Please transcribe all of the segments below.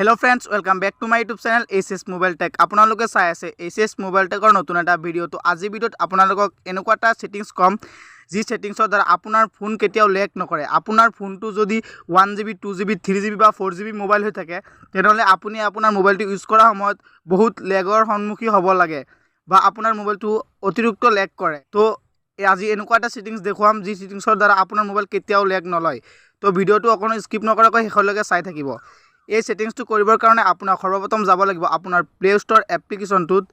Hello friends, welcome back to my YouTube channel SS mobile tech. आपनालोके चाই আছে SS mobile taker नতুन এটা video. তো আজি ভিডিওত আপোনালোকক এনেকুৱা এটা সেটিংস কম যি সেটিংসৰ দ্বাৰা আপোনাৰ ফোন কেতিয়াও লেগ নকৰে। আপোনাৰ ফোনটো যদি 1GB 2GB 3GB বা 4GB মোবাইল হৈ থাকে তেনেহলে আপুনি আপোনাৰ মোবাইলটো ইউজ কৰাৰ সময়ত বহুত লেগৰ সন্মুখী হ'ব লাগে বা আপোনাৰ মোবাইলটো অতিৰিক্ত লেগ কৰে। তো আজি এনেকুৱা এটা সেটিংস দেখুৱাম যি সেটিংসৰ দ্বাৰা আপোনাৰ মোবাইল কেতিয়াও লেগ নলয়। তো ভিডিওটো অকনো স্কিপ নকৰাকৈ শেষলৈকে চাই থাকিব। এই সেটিংসটো কৰিবৰ কাৰণে আপোনাক সৰ্বপ্ৰথম যাব লাগিব আপোনাৰ প্লে ষ্ট'ৰ এপ্লিকেশ্যনটোত।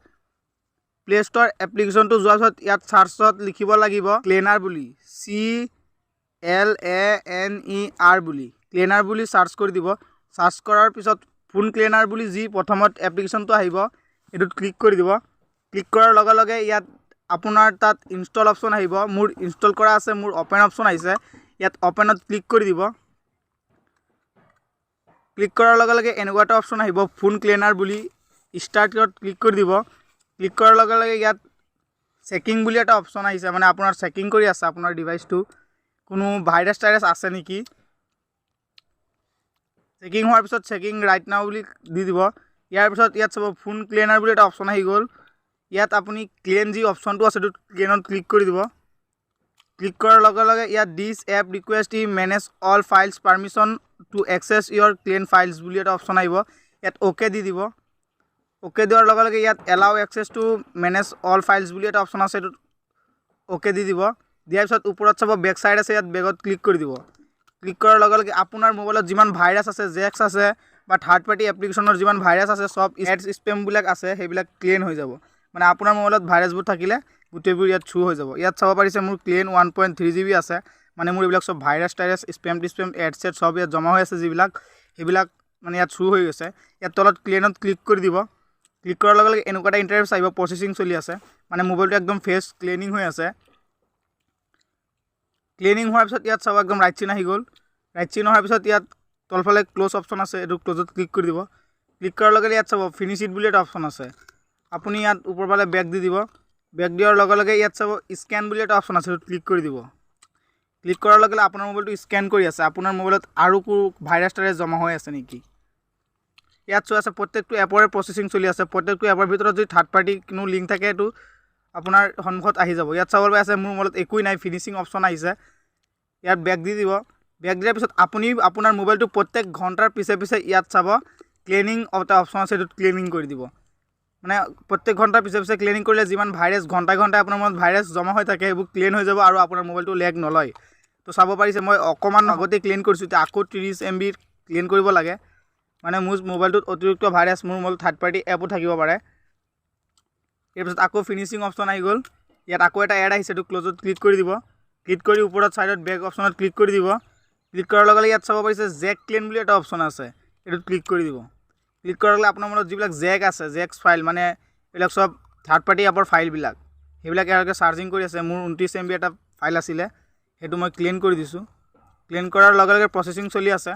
প্লে ষ্ট'ৰ এপ্লিকেশ্যনটো যোৱাৰ পিছত ইয়াত সাৰ্চত লিখিব লাগিব ক্লেনাৰ বুলি, CLANER বুলি, ক্লেনাৰ বুলি সাৰ্চ কৰি দিব। সাৰ্চ কৰাৰ পিছত ফোন ক্লেনাৰ বুলি যি প্ৰথমত এপ্লিকেশ্যনটো আহিব এটোত ক্লিক কৰি দিব। ক্লিক কৰাৰ লগে লগে ইয়াত আপোনাৰ তাত ইনষ্টল অপশ্যন আহিব। মোৰ ইনষ্টল কৰা আছে, মোৰ অপেন অপশ্যন আহিছে। ইয়াত অপেনত ক্লিক কৰি দিব। ক্লিক কৰাৰ লগে লগে এনেকুৱা এটা অপশ্যন আহিব ফোন ক্লেনাৰ বুলি, ষ্টাৰ্টত ক্লিক কৰি দিব। ক্লিক কৰাৰ লগে লগে ইয়াত চেকিং বুলি এটা অপশ্যন আহিছে, মানে আপোনাৰ চেকিং কৰি আছে আপোনাৰ ডিভাইচটো কোনো ভাইৰাছ টাইৰাছ আছে নেকি। চেকিং হোৱাৰ পিছত চেকিং ৰাইট নাও বুলি দি দিব। ইয়াৰ পিছত ইয়াত চাব ফোন ক্লেনাৰ বুলি এটা অপশ্যন আহি গ'ল। ইয়াত আপুনি ক্লেন যি অপশ্যনটো আছে সেইটো ক্লেনত ক্লিক কৰি দিব। ক্লিক কৰাৰ লগে লগে ইয়াত this app request manage all files permission to access your clean files বুলি এটা অপশ্যন আহিব। ইয়াত অ'কে দি দিব। অ'কে দিয়াৰ লগে লগে ইয়াত allow access to manage all files বুলি এটা অপশ্যন আছে, এইটোত অ'কে দি দিব। দিয়াৰ পিছত ওপৰত চাব বেক চাইড আছে, ইয়াত বেগত ক্লিক কৰি দিব। ক্লিক কৰাৰ লগে লগে আপোনাৰ মোবাইলত যিমান ভাইৰাছ আছে, জেক্স আছে বা থাৰ্ড পাৰ্টি এপ্লিকেশ্যনৰ যিমান ভাইৰাছ আছে চব এডছ স্পেমবিলাক আছে সেইবিলাক ক্লিন হৈ যাব। মানে আপোনাৰ মোবাইলত ভাইৰাছবোৰ থাকিলে গোটেইবোৰ ইয়াত থ্ৰু হৈ যাব। ইয়াত চাব পাৰিছে মোৰ ক্লিন 1.3GB আছে, মানে মোৰ এইবিলাক চব ভাইৰাছ টাইৰাছ স্পেম এডছ এড চব ইয়াত জমা হৈ আছে যিবিলাক, সেইবিলাক মানে ইয়াত থ্ৰু হৈ গৈছে। ইয়াত তলত ক্লিনত ক্লিক কৰি দিব। ক্লিক কৰাৰ লগে লগে এনেকুৱা এটা ইণ্টাৰফেচ আহিব, প্ৰচেছিং চলি আছে, মানে মোবাইলটো একদম ফ্ৰেছ ক্লিনিং হৈ আছে। ক্লিনিং হোৱাৰ পিছত ইয়াত চাব একদম ৰাইট চিন আহি গ'ল। ৰাইট চিন অহাৰ পিছত ইয়াত তলফালে ক্ল'জ অপশ্যন আছে, এইটো ক্ল'জত ক্লিক কৰি দিব। ক্লিক কৰাৰ লগে লগে ইয়াত চাব ফিনিছ ইট বুলি এটা অপশ্যন আছে, আপুনি ইয়াত ওপৰফালে বেক দি দিব। বেক দিয়াৰ লগে লগে ইয়াত চাব স্কেন বুলি এটা অপশ্যন আছে, সেইটো ক্লিক কৰি দিব। ক্লিক কৰাৰ লগে লগে আপোনাৰ মোবাইলটো স্কেন কৰি আছে, আপোনাৰ মোবাইলত আৰু কোনো ভাইৰাছ টাইৰাছ জমা হৈ আছে নেকি। ইয়াত চোৱা আছে প্ৰত্যেকটো এপৰে প্ৰচেছিং চলি আছে। প্ৰত্যেকটো এপৰ ভিতৰত যদি থাৰ্ড পাৰ্টি কোনো লিংক থাকে এইটো আপোনাৰ সন্মুখত আহি যাব। ইয়াত চাবলৈ আছে মোৰ মোবাইলত একোৱেই নাই, ফিনিচিং অপশ্যন আহিছে। ইয়াত বেক দি দিব। বেক দিয়াৰ পিছত আপুনি আপোনাৰ মোবাইলটো প্ৰত্যেক ঘণ্টাৰ পিছে পিছে ইয়াত চাব ক্লিনিং এটা অপশ্যন আছে, এইটোত ক্লিনিং কৰি দিব। মানে প্ৰত্যেক ঘণ্টাৰ পিছে পিছে ক্লিনিং কৰিলে যিমান ভাইৰাছ ঘণ্টাই ঘণ্টাই আপোনাৰ মোবাইলত ভাইৰাছ জমা হৈ থাকে সেইবোৰ ক্লিন হৈ যাব আৰু আপোনাৰ মোবাইলটো লেগ নলয়। তো চাব পাৰিছে মই অকণমান আগতে ক্লিন কৰিছোঁ, এতিয়া আকৌ 30 MB ক্লিন কৰিব লাগে। মানে মোৰ মোবাইলটোত অতিৰিক্ত ভাইৰাছ মোৰ মোবাইলত থাৰ্ড পাৰ্টি এপো থাকিব পাৰে। তাৰপিছত আকৌ ফিনিচিং অপশ্যন আহি গ'ল। ইয়াত আকৌ এটা এড আহিছে, এইটো ক্ল'জত ক্লিক কৰি দিব। ক্লিক কৰি ওপৰত ছাইডত বেক অপশ্যনত ক্লিক কৰি দিব। ক্লিক কৰাৰ লগে লগে ইয়াত চাব পাৰিছে জেক ক্লিন বুলি এটা অপশ্যন আছে, এইটোত ক্লিক কৰি দিব। ক্লিক কৰাৰ লগে আপোনাৰ মোবাইলত যিবিলাক জেক আছে, জেক্স ফাইল মানে এইবিলাক চব থাৰ্ড পাৰ্টি এপৰ ফাইলবিলাক, সেইবিলাক ইয়ালৈকে চাৰ্জিং কৰি আছে। মোৰ 29 MB এটা ফাইল আছিলে, সেইটো মই ক্লিন কৰি দিছোঁ। ক্লিন কৰাৰ লগে লগে প্ৰচেছিং চলি আছে।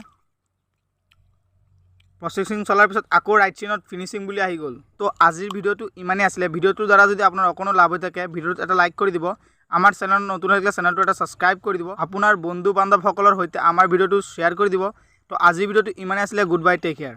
প্ৰচেছিং চলাৰ পিছত আকৌ ৰাইট চিনত ফিনিচিং বুলি আহি গ'ল। তো আজিৰ ভিডিঅ'টো ইমানেই আছিলে। ভিডিঅ'টোৰ দ্বাৰা যদি আপোনাৰ অকণো লাভ হৈ থাকে ভিডিঅ'টোত এটা লাইক কৰি দিব। আমাৰ চেনেল নতুন থাকিলে চেনেলটো এটা ছাবস্ক্ৰাইব কৰি দিব। আপোনাৰ বন্ধু বান্ধৱসকলৰ সৈতে আমাৰ ভিডিঅ'টো শ্বেয়াৰ কৰি দিব। তো আজিৰ ভিডিঅ'টো ইমানেই আছিলে। Good bye, take care.